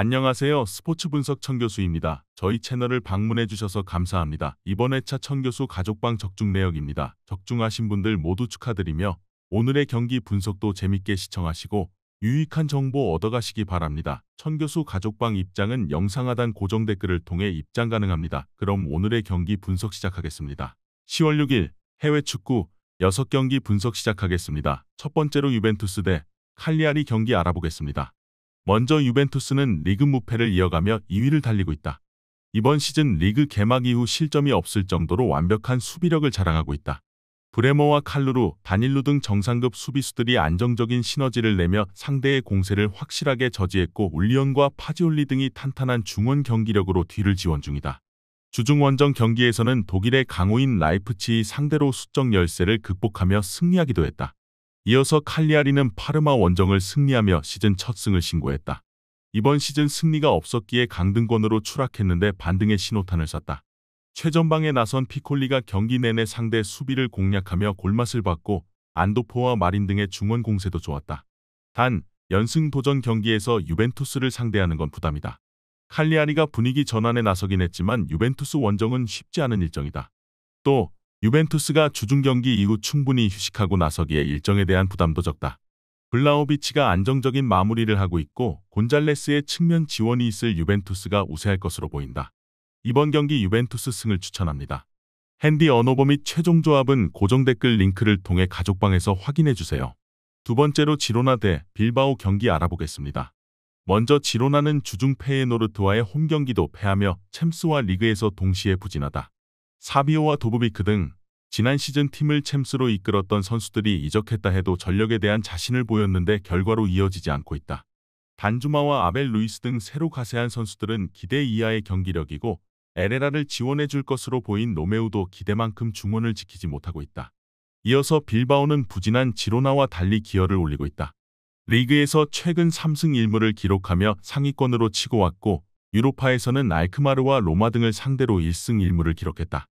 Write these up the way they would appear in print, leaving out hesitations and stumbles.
안녕하세요. 스포츠 분석 천교수입니다. 저희 채널을 방문해 주셔서 감사합니다. 이번 회차 천교수 가족방 적중 내역입니다. 적중하신 분들 모두 축하드리며 오늘의 경기 분석도 재밌게 시청하시고 유익한 정보 얻어가시기 바랍니다. 천교수 가족방 입장은 영상 하단 고정 댓글을 통해 입장 가능합니다. 그럼 오늘의 경기 분석 시작하겠습니다. 10월 6일 해외 축구 6경기 분석 시작하겠습니다. 첫 번째로 유벤투스 대 칼리아리 경기 알아보겠습니다. 먼저 유벤투스는 리그 무패를 이어가며 2위를 달리고 있다. 이번 시즌 리그 개막 이후 실점이 없을 정도로 완벽한 수비력을 자랑하고 있다. 브레모와 칼루루, 다닐루 등 정상급 수비수들이 안정적인 시너지를 내며 상대의 공세를 확실하게 저지했고 울리언과 파지올리 등이 탄탄한 중원 경기력으로 뒤를 지원 중이다. 주중 원정 경기에서는 독일의 강호인 라이프치히 상대로 수적 열세를 극복하며 승리하기도 했다. 이어서 칼리아리는 파르마 원정을 승리하며 시즌 첫 승을 신고했다. 이번 시즌 승리가 없었기에 강등권으로 추락했는데 반등의 신호탄을 쐈다. 최전방에 나선 피콜리가 경기 내내 상대 수비를 공략하며 골맛을 봤고 안도포와 마린 등의 중원 공세도 좋았다. 단, 연승 도전 경기에서 유벤투스를 상대하는 건 부담이다. 칼리아리가 분위기 전환에 나서긴 했지만 유벤투스 원정은 쉽지 않은 일정이다. 또 유벤투스가 주중 경기 이후 충분히 휴식하고 나서기에 일정에 대한 부담도 적다. 블라호비치가 안정적인 마무리를 하고 있고 곤잘레스의 측면 지원이 있을 유벤투스가 우세할 것으로 보인다. 이번 경기 유벤투스 승을 추천합니다. 핸디 언어버 및 최종 조합은 고정 댓글 링크를 통해 가족방에서 확인해주세요. 두 번째로 지로나 대 빌바오 경기 알아보겠습니다. 먼저 지로나는 주중 페예노르트와의 홈경기도 패하며 챔스와 리그에서 동시에 부진하다. 사비오와 도브비크 등 지난 시즌 팀을 챔스로 이끌었던 선수들이 이적했다 해도 전력에 대한 자신을 보였는데 결과로 이어지지 않고 있다. 단주마와 아벨 루이스 등 새로 가세한 선수들은 기대 이하의 경기력이고 에레라를 지원해 줄 것으로 보인 로메우도 기대만큼 중원을 지키지 못하고 있다. 이어서 빌바오는 부진한 지로나와 달리 기여를 올리고 있다. 리그에서 최근 3승 1무를 기록하며 상위권으로 치고 왔고 유로파에서는 알크마르와 로마 등을 상대로 1승 1무를 기록했다.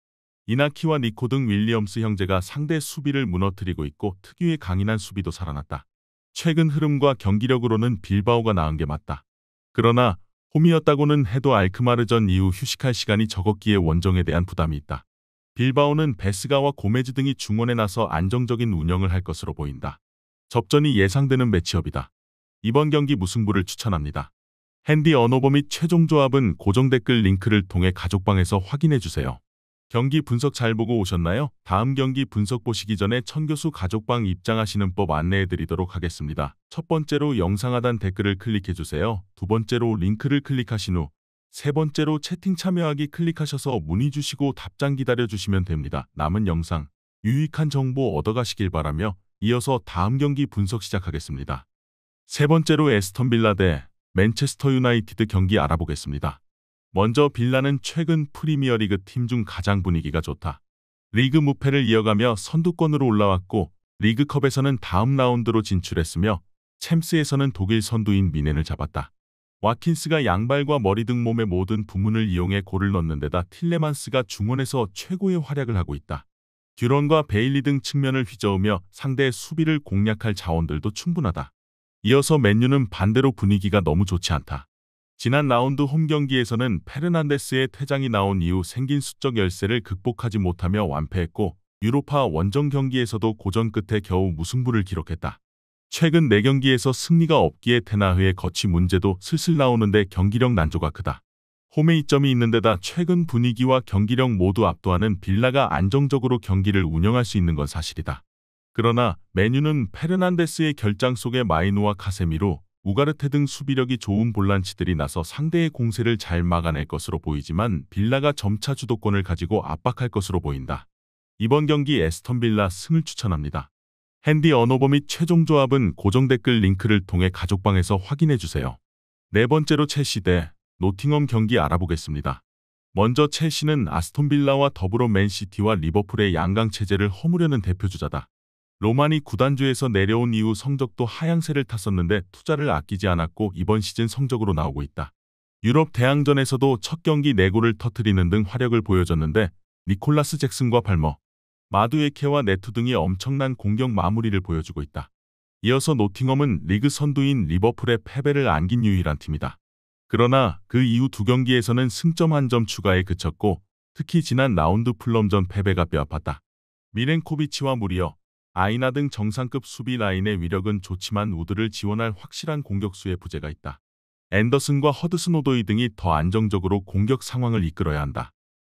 이나키와 니코 등 윌리엄스 형제가 상대 수비를 무너뜨리고 있고 특유의 강인한 수비도 살아났다. 최근 흐름과 경기력으로는 빌바오가 나은 게 맞다. 그러나 홈이었다고는 해도 알크마르전 이후 휴식할 시간이 적었기에 원정에 대한 부담이 있다. 빌바오는 베스가와 고메즈 등이 중원에 나서 안정적인 운영을 할 것으로 보인다. 접전이 예상되는 매치업이다. 이번 경기 무승부를 추천합니다. 핸디 언어버 및 최종 조합은 고정 댓글 링크를 통해 가족방에서 확인해주세요. 경기 분석 잘 보고 오셨나요? 다음 경기 분석 보시기 전에 천교수 가족방 입장하시는 법 안내해드리도록 하겠습니다. 첫 번째로 영상 하단 댓글을 클릭해주세요. 두 번째로 링크를 클릭하신 후 세 번째로 채팅 참여하기 클릭하셔서 문의 주시고 답장 기다려주시면 됩니다. 남은 영상, 유익한 정보 얻어가시길 바라며 이어서 다음 경기 분석 시작하겠습니다. 세 번째로 에스턴 빌라 대 맨체스터 유나이티드 경기 알아보겠습니다. 먼저 빌라는 최근 프리미어리그 팀 중 가장 분위기가 좋다. 리그 무패를 이어가며 선두권으로 올라왔고 리그컵에서는 다음 라운드로 진출했으며 챔스에서는 독일 선두인 미넨을 잡았다. 와킨스가 양발과 머리 등 몸의 모든 부문을 이용해 골을 넣는 데다 틸레만스가 중원에서 최고의 활약을 하고 있다. 듀런과 베일리 등 측면을 휘저으며 상대의 수비를 공략할 자원들도 충분하다. 이어서 맨유는 반대로 분위기가 너무 좋지 않다. 지난 라운드 홈 경기에서는 페르난데스의 퇴장이 나온 이후 생긴 수적 열세를 극복하지 못하며 완패했고 유로파 원정 경기에서도 고전 끝에 겨우 무승부를 기록했다. 최근 4경기에서 승리가 없기에 테나흐의 거치 문제도 슬슬 나오는데 경기력 난조가 크다. 홈에 이점이 있는 데다 최근 분위기와 경기력 모두 압도하는 빌라가 안정적으로 경기를 운영할 수 있는 건 사실이다. 그러나 맨유는 페르난데스의 결장 속에 마이누와 카세미로, 우가르테 등 수비력이 좋은 볼란치들이 나서 상대의 공세를 잘 막아낼 것으로 보이지만 빌라가 점차 주도권을 가지고 압박할 것으로 보인다. 이번 경기 에스턴 빌라 승을 추천합니다. 핸디 언어버 및 최종 조합은 고정 댓글 링크를 통해 가족방에서 확인해주세요. 네 번째로 첼시 대 노팅엄 경기 알아보겠습니다. 먼저 첼시는 아스톤 빌라와 더불어 맨시티와 리버풀의 양강 체제를 허무려는 대표주자다. 로만이 구단주에서 내려온 이후 성적도 하향세를 탔었는데 투자를 아끼지 않았고 이번 시즌 성적으로 나오고 있다. 유럽 대항전에서도 첫 경기 4골을 터뜨리는 등 화력을 보여줬는데 니콜라스 잭슨과 발머, 마두에케와 네투 등이 엄청난 공격 마무리를 보여주고 있다. 이어서 노팅엄은 리그 선두인 리버풀의 패배를 안긴 유일한 팀이다. 그러나 그 이후 두 경기에서는 승점 한 점 추가에 그쳤고 특히 지난 라운드 플럼전 패배가 뼈아팠다. 미렌코비치와 무리어, 아이나 등 정상급 수비 라인의 위력은 좋지만 우드를 지원할 확실한 공격수의 부재가 있다. 앤더슨과 허드슨 오도이 등이 더 안정적으로 공격 상황을 이끌어야 한다.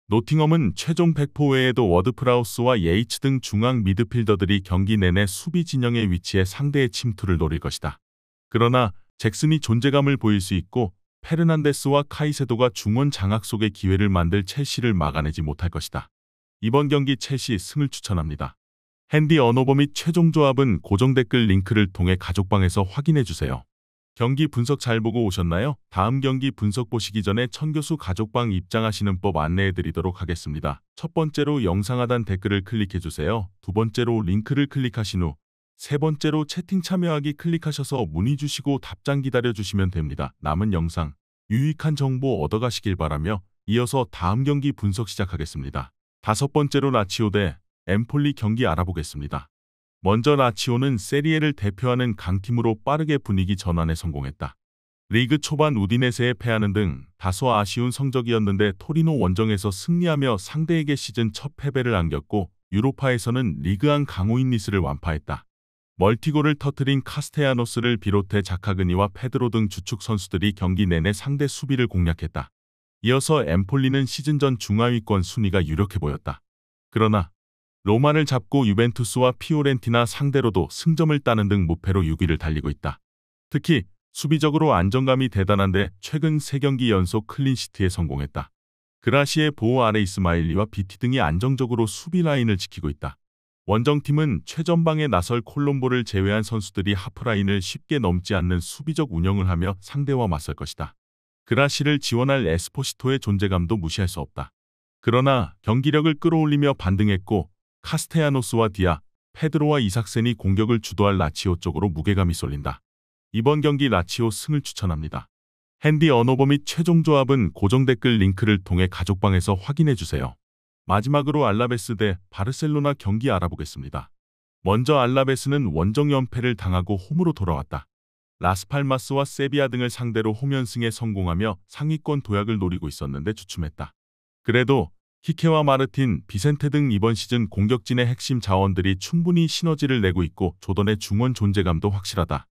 노팅엄은 최종 백포 외에도 워드 프라우스와 예이츠 등 중앙 미드필더들이 경기 내내 수비 진영에 위치해 상대의 침투를 노릴 것이다. 그러나 잭슨이 존재감을 보일 수 있고 페르난데스와 카이세도가 중원 장악 속의 기회를 만들 첼시를 막아내지 못할 것이다. 이번 경기 첼시 승을 추천합니다. 핸디 언어버 및 최종 조합은 고정 댓글 링크를 통해 가족방에서 확인해주세요. 경기 분석 잘 보고 오셨나요? 다음 경기 분석 보시기 전에 천교수 가족방 입장하시는 법 안내해드리도록 하겠습니다. 첫 번째로 영상 하단 댓글을 클릭해주세요. 두 번째로 링크를 클릭하신 후 세 번째로 채팅 참여하기 클릭하셔서 문의 주시고 답장 기다려주시면 됩니다. 남은 영상 유익한 정보 얻어가시길 바라며 이어서 다음 경기 분석 시작하겠습니다. 다섯 번째로 라치오 대 엠폴리 경기 알아보겠습니다. 먼저 라치오는 세리에를 대표하는 강팀으로 빠르게 분위기 전환에 성공했다. 리그 초반 우디네세에 패하는 등 다소 아쉬운 성적이었는데 토리노 원정에서 승리하며 상대에게 시즌 첫 패배를 안겼고 유로파에서는 리그안 강호인 니스를 완파했다. 멀티골을 터뜨린 카스테야노스를 비롯해 자카그니와 페드로 등 주축 선수들이 경기 내내 상대 수비를 공략했다. 이어서 엠폴리는 시즌 전 중하위권 순위가 유력해 보였다. 그러나 로마를 잡고 유벤투스와 피오렌티나 상대로도 승점을 따는 등 무패로 6위를 달리고 있다. 특히 수비적으로 안정감이 대단한데 최근 3경기 연속 클린시트에 성공했다. 그라시의 보호 아래 이스마일리와 비티 등이 안정적으로 수비 라인을 지키고 있다. 원정팀은 최전방에 나설 콜롬보를 제외한 선수들이 하프라인을 쉽게 넘지 않는 수비적 운영을 하며 상대와 맞설 것이다. 그라시를 지원할 에스포시토의 존재감도 무시할 수 없다. 그러나 경기력을 끌어올리며 반등했고 카스테야노스와 디아, 페드로와 이삭센이 공격을 주도할 라치오 쪽으로 무게감이 쏠린다. 이번 경기 라치오 승을 추천합니다. 핸디 언어버 및 최종 조합은 고정 댓글 링크를 통해 가족방에서 확인해주세요. 마지막으로 알라베스 대 바르셀로나 경기 알아보겠습니다. 먼저 알라베스는 원정 연패를 당하고 홈으로 돌아왔다. 라스팔마스와 세비야 등을 상대로 홈연승에 성공하며 상위권 도약을 노리고 있었는데 주춤했다. 그래도 히케와 마르틴, 비센테 등 이번 시즌 공격진의 핵심 자원들이 충분히 시너지를 내고 있고 조던의 중원 존재감도 확실하다.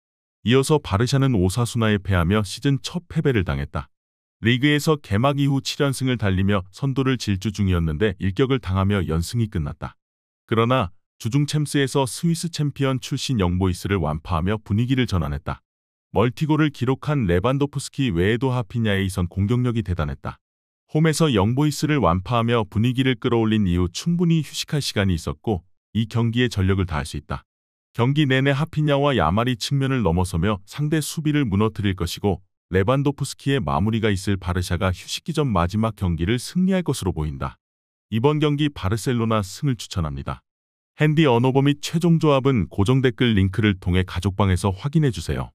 이어서 바르샤는 오사수나에 패하며 시즌 첫 패배를 당했다. 리그에서 개막 이후 7연승을 달리며 선두를 질주 중이었는데 일격을 당하며 연승이 끝났다. 그러나 주중 챔스에서 스위스 챔피언 출신 영보이스를 완파하며 분위기를 전환했다. 멀티골을 기록한 레반도프스키 외에도 하피냐의 이선 공격력이 대단했다. 홈에서 영보이스를 완파하며 분위기를 끌어올린 이후 충분히 휴식할 시간이 있었고 이 경기에 전력을 다할 수 있다. 경기 내내 하피냐와 야말이 측면을 넘어서며 상대 수비를 무너뜨릴 것이고 레반도프스키의 마무리가 있을 바르샤가 휴식기 전 마지막 경기를 승리할 것으로 보인다. 이번 경기 바르셀로나 승을 추천합니다. 핸디 언어버 및 최종 조합은 고정 댓글 링크를 통해 가족방에서 확인해주세요.